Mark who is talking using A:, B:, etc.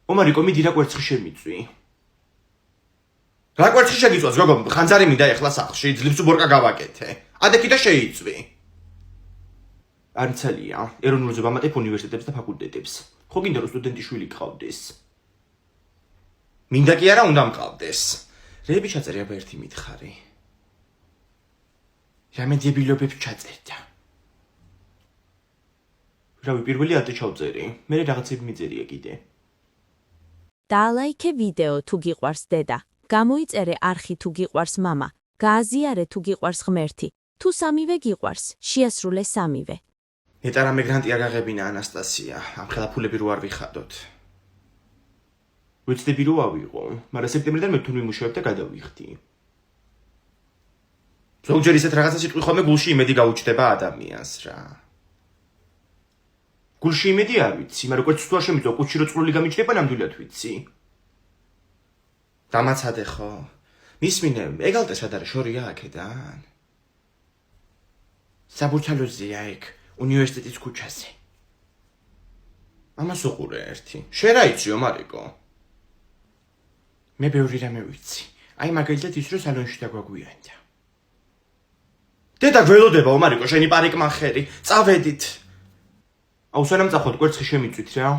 A: ომარიკო მიდი რა კვერცხი შემიწვი. რა კვერცხი შეგიწვას გოგო, ხანძარი მინდა ეხლა სახლში, ძლივს ბორკა გავაკეთე. ადექი და შეიწვი. არცალია, ეროვნულზე ვამატებ უნივერსიტეტებს და ფაკულტეტებს. ხო გინდა რომ სტუდენტი შვილი გყავდეს. მინდა კი არა უნდა მყავდეს. რეები ჩაწერე აბა ერთი მითხარი. რამე დებილობებს ჩაწერდა. რავი, პირველი ატე ჩავწერი, მე რაღაცები მიწერია კიდე.
B: დაალაიქე ვიდეო თუ გიყვარს დედა, გამოიწერე არხი თუ გიყვარს მამა, გააზიარე თუ გიყვარს ღმერთი, თუ სამივე გიყვარს, შეასრულე სამივე.
A: ნეტა რამე გრანტი აგაღებინა ანასტასია, ამ ხელაფულები რო არ ვიხადოთ. ვეცდები რო ავიღო, მაგრამ სექტემბრიდან მე თუნ ვიმუშავებ და გადავიხდი. ზოგჯერ ისეთ რაღაცა სიტყვი ხოლმე გულში იმედი გაუჩნდება ადამიანს რა. გულში იმედი არ ვიცი, მაგრამ კვერცხს თუ არ შემიწვა, კუჩი რო წყლული გამიჩნდება ნამდვილად ვიცი. დამაცადე ხო? მისმინე, ეგალტე სად არის შორია აქედან? საბურთალოზეა ეგ, უნივერსიტეტის ქუჩაზე. ამას უყურე ერთი. შენ რა იცი, ომარიკო? მე ბევრი რამე ვიცი. აი მაგალითად ის რომ სალონში დაგვაგვიანდა. დედა გველოდება ომარიკო, შენი პარიკმახერი, წავედით. აუ სანამ წახოთ კვერცხი შემიწვით რა.